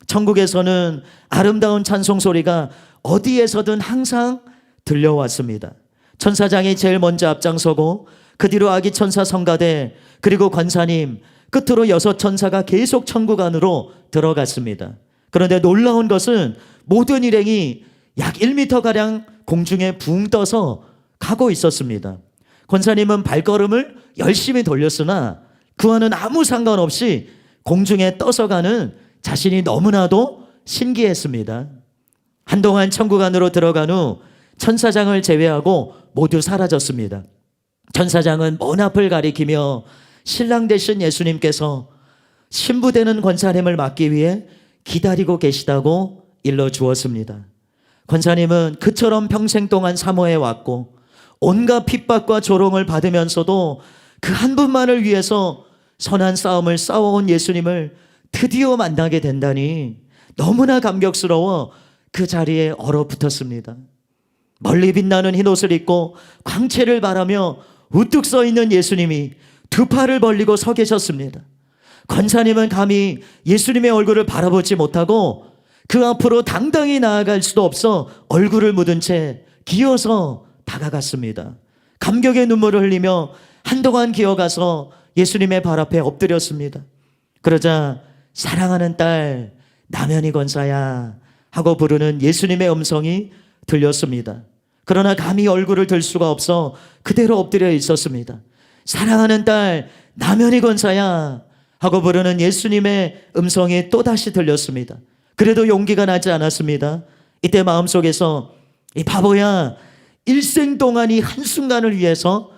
천국에서는 아름다운 찬송 소리가 어디에서든 항상 들려왔습니다. 천사장이 제일 먼저 앞장서고 그 뒤로 아기 천사 성가대 그리고 권사님 끝으로 6천사가 계속 천국 안으로 들어갔습니다. 그런데 놀라운 것은 모든 일행이 약 1m가량 공중에 붕 떠서 가고 있었습니다. 권사님은 발걸음을 열심히 돌렸으나 그와는 아무 상관없이 공중에 떠서 가는 자신이 너무나도 신기했습니다. 한동안 천국 안으로 들어간 후 천사장을 제외하고 모두 사라졌습니다. 천사장은 먼 앞을 가리키며 신랑 되신 예수님께서 신부되는 권사님을 맞기 위해 기다리고 계시다고 일러주었습니다. 권사님은 그처럼 평생 동안 사모해 왔고 온갖 핍박과 조롱을 받으면서도 그 한 분만을 위해서 선한 싸움을 싸워온 예수님을 드디어 만나게 된다니 너무나 감격스러워 그 자리에 얼어붙었습니다. 멀리 빛나는 흰옷을 입고 광채를 바라며 우뚝 서 있는 예수님이 두 팔을 벌리고 서 계셨습니다. 권사님은 감히 예수님의 얼굴을 바라보지 못하고 그 앞으로 당당히 나아갈 수도 없어 얼굴을 묻은 채 기어서 다가갔습니다. 감격의 눈물을 흘리며 한동안 기어가서 예수님의 발 앞에 엎드렸습니다. 그러자 사랑하는 딸 남현이 권사야 하고 부르는 예수님의 음성이 들렸습니다. 그러나 감히 얼굴을 들 수가 없어 그대로 엎드려 있었습니다. 사랑하는 딸 남현이 권사야 하고 부르는 예수님의 음성이 또다시 들렸습니다. 그래도 용기가 나지 않았습니다. 이때 마음속에서 이 바보야, 일생 동안 이 한순간을 위해서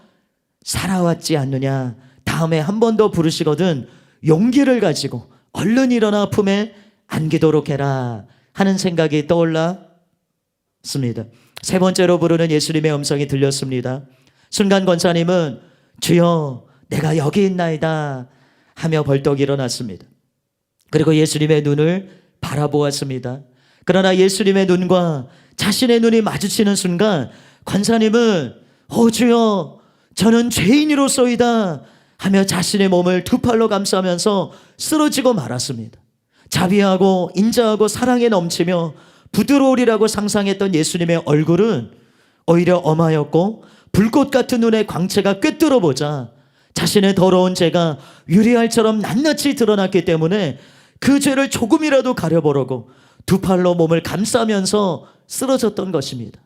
살아왔지 않느냐, 다음에 한 번 더 부르시거든 용기를 가지고 얼른 일어나 품에 안기도록 해라 하는 생각이 떠올랐습니다. 세 번째로 부르는 예수님의 음성이 들렸습니다. 순간 권사님은 주여 내가 여기 있나이다 하며 벌떡 일어났습니다. 그리고 예수님의 눈을 바라보았습니다. 그러나 예수님의 눈과 자신의 눈이 마주치는 순간 권사님은 주여 저는 죄인이로소이다 하며 자신의 몸을 두 팔로 감싸면서 쓰러지고 말았습니다. 자비하고 인자하고 사랑에 넘치며 부드러우리라고 상상했던 예수님의 얼굴은 오히려 엄하였고 불꽃 같은 눈의 광채가 꿰뚫어 보자 자신의 더러운 죄가 유리알처럼 낱낱이 드러났기 때문에 그 죄를 조금이라도 가려보려고 두 팔로 몸을 감싸면서 쓰러졌던 것입니다.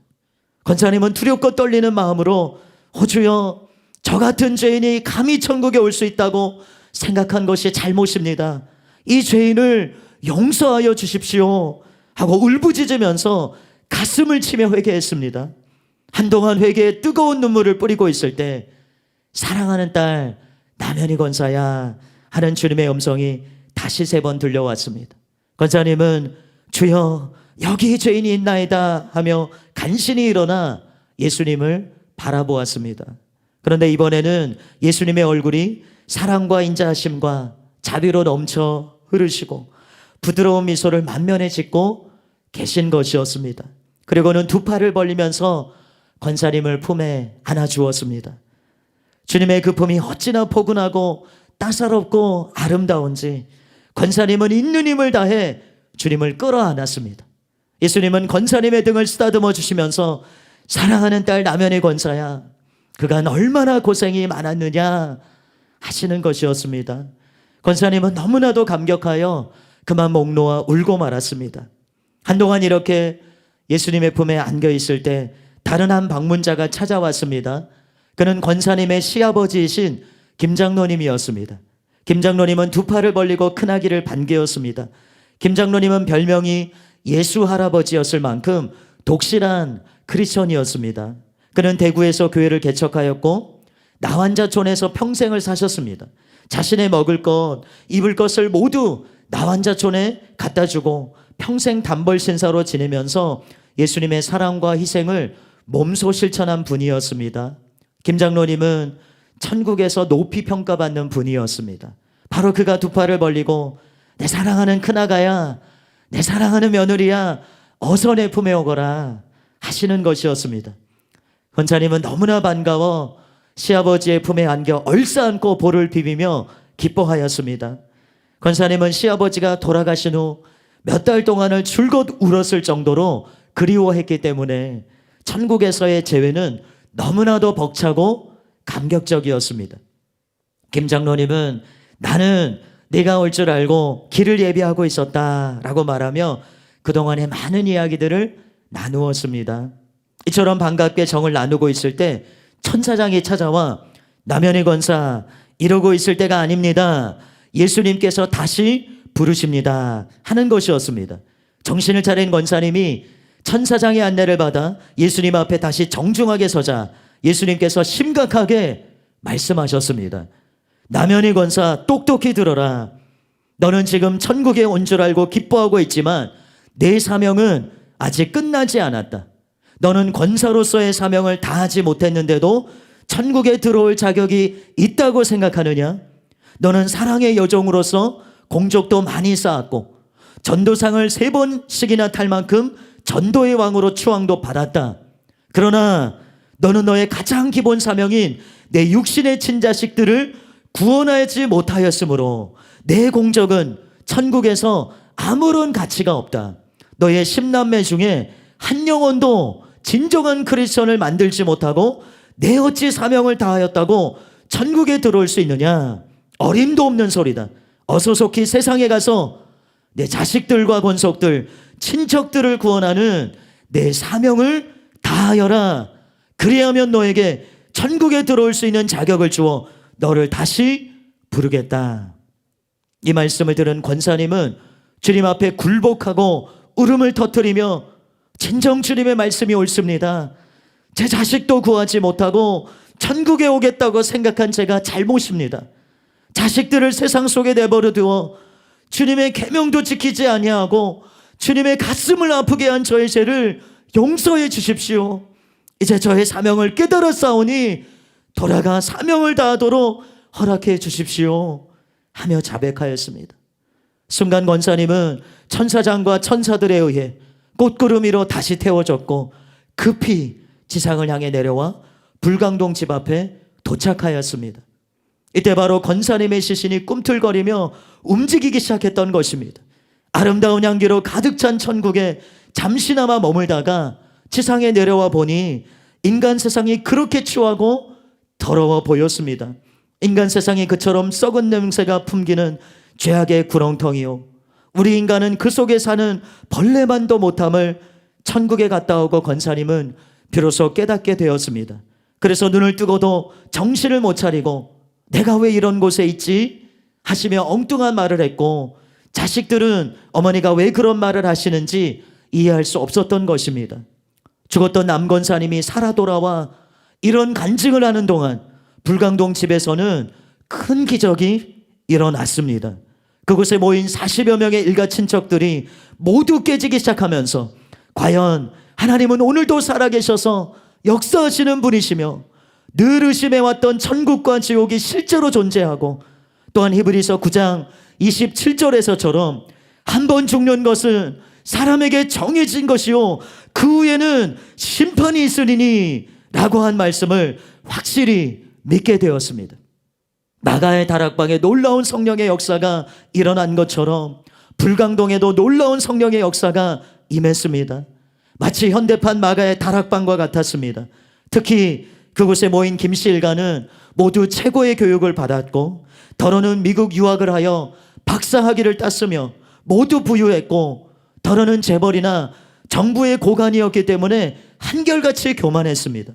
권사님은 두렵고 떨리는 마음으로 주여 저 같은 죄인이 감히 천국에 올 수 있다고 생각한 것이 잘못입니다. 이 죄인을 용서하여 주십시오 하고 울부짖으면서 가슴을 치며 회개했습니다. 한동안 회개에 뜨거운 눈물을 뿌리고 있을 때 사랑하는 딸 남현이 권사야 하는 주님의 음성이 다시 3번 들려왔습니다. 권사님은 주여 여기 죄인이 있나이다 하며 간신히 일어나 예수님을 바라보았습니다. 그런데 이번에는 예수님의 얼굴이 사랑과 인자하심과 자비로 넘쳐 흐르시고 부드러운 미소를 만면에 짓고 계신 것이었습니다. 그리고는 두 팔을 벌리면서 권사님을 품에 안아주었습니다. 주님의 그 품이 어찌나 포근하고 따사롭고 아름다운지 권사님은 있는 힘을 다해 주님을 끌어안았습니다. 예수님은 권사님의 등을 쓰다듬어 주시면서 사랑하는 딸 남현의 권사야 그간 얼마나 고생이 많았느냐 하시는 것이었습니다. 권사님은 너무나도 감격하여 그만 목 놓아 울고 말았습니다. 한동안 이렇게 예수님의 품에 안겨 있을 때 다른 한 방문자가 찾아왔습니다. 그는 권사님의 시아버지이신 김장로님이었습니다. 김장로님은 두 팔을 벌리고 큰아기를 반기었습니다. 김장로님은 별명이 예수 할아버지였을 만큼 독실한 크리스천이었습니다. 그는 대구에서 교회를 개척하였고 나환자촌에서 평생을 사셨습니다. 자신의 먹을 것, 입을 것을 모두 나환자촌에 갖다 주고 평생 단벌 신사로 지내면서 예수님의 사랑과 희생을 몸소 실천한 분이었습니다. 김장로님은 천국에서 높이 평가받는 분이었습니다. 바로 그가 두 팔을 벌리고 내 사랑하는 큰아가야, 내 사랑하는 며느리야, 어서 내 품에 오거라 하시는 것이었습니다. 권사님은 너무나 반가워 시아버지의 품에 안겨 얼싸안고 볼을 비비며 기뻐하였습니다. 권사님은 시아버지가 돌아가신 후 몇 달 동안을 줄곧 울었을 정도로 그리워했기 때문에 천국에서의 재회는 너무나도 벅차고 감격적이었습니다. 김 장로님은 나는 네가 올 줄 알고 길을 예비하고 있었다라고 말하며 그동안의 많은 이야기들을 나누었습니다. 이처럼 반갑게 정을 나누고 있을 때 천사장이 찾아와 남현희 권사 이러고 있을 때가 아닙니다. 예수님께서 다시 부르십니다 하는 것이었습니다. 정신을 차린 권사님이 천사장의 안내를 받아 예수님 앞에 다시 정중하게 서자 예수님께서 심각하게 말씀하셨습니다. 남현희 권사 똑똑히 들어라. 너는 지금 천국에 온 줄 알고 기뻐하고 있지만 내 사명은 아직 끝나지 않았다. 너는 권사로서의 사명을 다하지 못했는데도 천국에 들어올 자격이 있다고 생각하느냐? 너는 사랑의 여종으로서 공적도 많이 쌓았고 전도상을 3번씩이나 탈 만큼 전도의 왕으로 추앙도 받았다. 그러나 너는 너의 가장 기본 사명인 내 육신의 친자식들을 구원하지 못하였으므로 내 공적은 천국에서 아무런 가치가 없다. 너의 10남매 중에 한 영혼도 진정한 크리스천을 만들지 못하고 내 어찌 사명을 다하였다고 천국에 들어올 수 있느냐? 어림도 없는 소리다. 어서 속히 세상에 가서 내 자식들과 권속들, 친척들을 구원하는 내 사명을 다하여라. 그리하면 너에게 천국에 들어올 수 있는 자격을 주어 너를 다시 부르겠다. 이 말씀을 들은 권사님은 주님 앞에 굴복하고 울음을 터뜨리며 진정 주님의 말씀이 옳습니다. 제 자식도 구하지 못하고 천국에 오겠다고 생각한 제가 잘못입니다. 자식들을 세상 속에 내버려 두어 주님의 계명도 지키지 아니하고 주님의 가슴을 아프게 한 저의 죄를 용서해 주십시오. 이제 저의 사명을 깨달았사오니 돌아가 사명을 다하도록 허락해 주십시오 하며 자백하였습니다. 순간 권사님은 천사장과 천사들에 의해 꽃구름 위로 다시 태워졌고 급히 지상을 향해 내려와 불광동 집 앞에 도착하였습니다. 이때 바로 권사님의 시신이 꿈틀거리며 움직이기 시작했던 것입니다. 아름다운 향기로 가득 찬 천국에 잠시나마 머물다가 지상에 내려와 보니 인간 세상이 그렇게 추하고 더러워 보였습니다. 인간 세상이 그처럼 썩은 냄새가 풍기는 죄악의 구렁텅이요, 우리 인간은 그 속에 사는 벌레만도 못함을 천국에 갔다 오고 권사님은 비로소 깨닫게 되었습니다. 그래서 눈을 뜨고도 정신을 못 차리고 내가 왜 이런 곳에 있지? 하시며 엉뚱한 말을 했고 자식들은 어머니가 왜 그런 말을 하시는지 이해할 수 없었던 것입니다. 죽었던 남권사님이 살아 돌아와 이런 간증을 하는 동안 불광동 집에서는 큰 기적이 일어났습니다. 그곳에 모인 40여 명의 일가 친척들이 모두 깨지기 시작하면서 과연 하나님은 오늘도 살아계셔서 역사하시는 분이시며 늘 의심해왔던 천국과 지옥이 실제로 존재하고 또한 히브리서 9장 27절에서처럼 한 번 죽는 것은 사람에게 정해진 것이요 그 후에는 심판이 있으리니 라고 한 말씀을 확실히 믿게 되었습니다. 마가의 다락방에 놀라운 성령의 역사가 일어난 것처럼 불광동에도 놀라운 성령의 역사가 임했습니다. 마치 현대판 마가의 다락방과 같았습니다. 특히 그곳에 모인 김씨 일가는 모두 최고의 교육을 받았고 더러는 미국 유학을 하여 박사학위를 땄으며 모두 부유했고 더러는 재벌이나 정부의 고관이었기 때문에 한결같이 교만했습니다.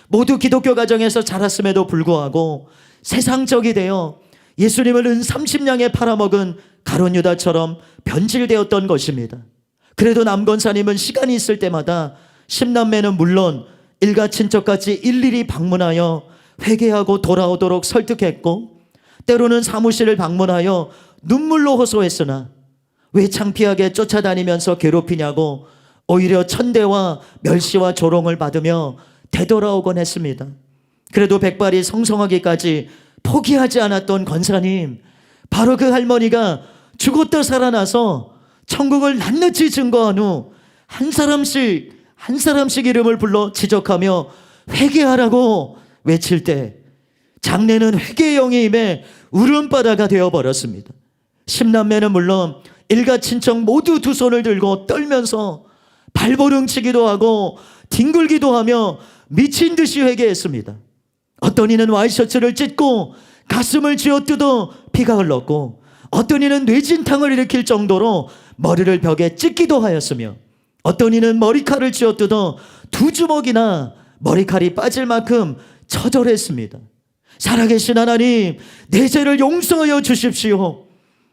모두 기독교 가정에서 자랐음에도 불구하고 세상적이 되어 예수님을 은 30냥에 팔아먹은 가룟 유다처럼 변질되었던 것입니다. 그래도 남권사님은 시간이 있을 때마다 10남매는 물론 일가 친척까지 일일이 방문하여 회개하고 돌아오도록 설득했고 때로는 사무실을 방문하여 눈물로 호소했으나 왜 창피하게 쫓아다니면서 괴롭히냐고 오히려 천대와 멸시와 조롱을 받으며 되돌아오곤 했습니다. 그래도 백발이 성성하기까지 포기하지 않았던 권사님, 바로 그 할머니가 죽었다 살아나서 천국을 낱낱이 증거한 후 한 사람씩 이름을 불러 지적하며 회개하라고 외칠 때 장례는 회개의 영이 임해 울음바다가 되어버렸습니다. 십남매는 물론 일가 친척 모두 두 손을 들고 떨면서 발버둥치기도 하고 뒹굴기도 하며 미친 듯이 회개했습니다. 어떤 이는 와이셔츠를 찢고 가슴을 쥐어뜯어 피가 흘렀고, 어떤 이는 뇌진탕을 일으킬 정도로 머리를 벽에 찢기도 하였으며, 어떤 이는 머리칼을 쥐어뜯어 두 주먹이나 머리칼이 빠질 만큼 처절했습니다. 살아계신 하나님, 내 죄를 용서하여 주십시오.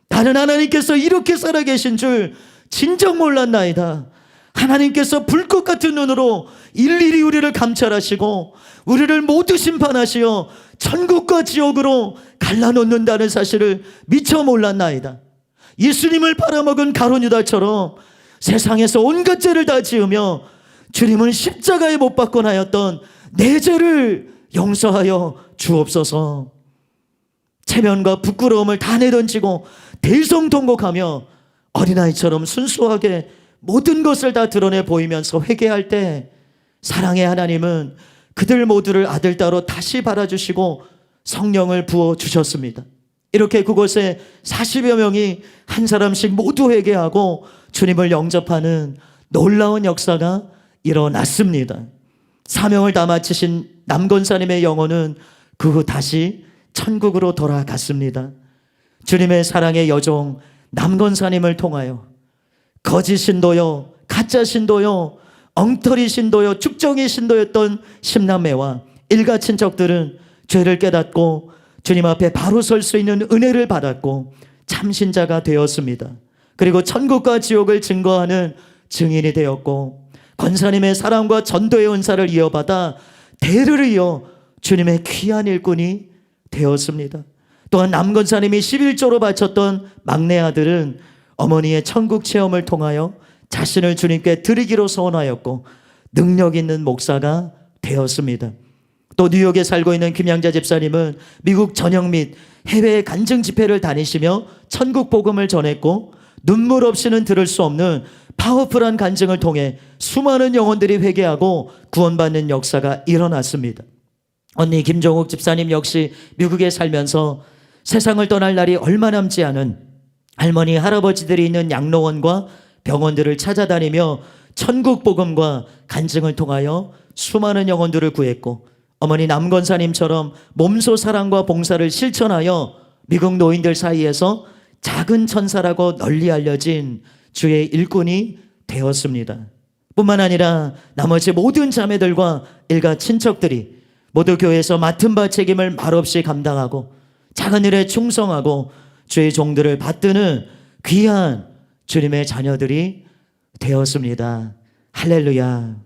나는 하나님께서 이렇게 살아계신 줄 진정 몰랐나이다. 하나님께서 불꽃 같은 눈으로 일일이 우리를 감찰하시고 우리를 모두 심판하시어 천국과 지옥으로 갈라놓는다는 사실을 미처 몰랐나이다. 예수님을 팔아먹은 가룟 유다처럼 세상에서 온갖 죄를 다 지으며 주님은 십자가에 못 박곤 하였던 내 죄를 용서하여 주옵소서. 체면과 부끄러움을 다 내던지고 대성통곡하며 어린아이처럼 순수하게 모든 것을 다 드러내 보이면서 회개할 때, 사랑의 하나님은 그들 모두를 아들 따로 다시 받아주시고 성령을 부어주셨습니다. 이렇게 그곳에 40여 명이 한 사람씩 모두 회개하고 주님을 영접하는 놀라운 역사가 일어났습니다. 사명을 다 마치신 남건사님의 영혼은 그 후 다시 천국으로 돌아갔습니다. 주님의 사랑의 여종 남건사님을 통하여 거짓 신도요, 가짜 신도요, 엉터리 신도요, 축정의 신도였던 십남매와 일가 친척들은 죄를 깨닫고 주님 앞에 바로 설 수 있는 은혜를 받았고 참신자가 되었습니다. 그리고 천국과 지옥을 증거하는 증인이 되었고, 권사님의 사랑과 전도의 은사를 이어받아 대를 이어 주님의 귀한 일꾼이 되었습니다. 또한 남권사님이 11조로 바쳤던 막내 아들은 어머니의 천국 체험을 통하여 자신을 주님께 드리기로 소원하였고 능력 있는 목사가 되었습니다. 또 뉴욕에 살고 있는 김양자 집사님은 미국 전역 및 해외 간증 집회를 다니시며 천국 복음을 전했고, 눈물 없이는 들을 수 없는 파워풀한 간증을 통해 수많은 영혼들이 회개하고 구원받는 역사가 일어났습니다. 언니 김종욱 집사님 역시 미국에 살면서 세상을 떠날 날이 얼마 남지 않은 할머니 할아버지들이 있는 양로원과 병원들을 찾아다니며 천국 복음과 간증을 통하여 수많은 영혼들을 구했고, 어머니 남건사님처럼 몸소 사랑과 봉사를 실천하여 미국 노인들 사이에서 작은 천사라고 널리 알려진 주의 일꾼이 되었습니다. 뿐만 아니라 나머지 모든 자매들과 일가 친척들이 모두 교회에서 맡은 바 책임을 말없이 감당하고 작은 일에 충성하고 주의 종들을 받드는 귀한 주님의 자녀들이 되었습니다. 할렐루야.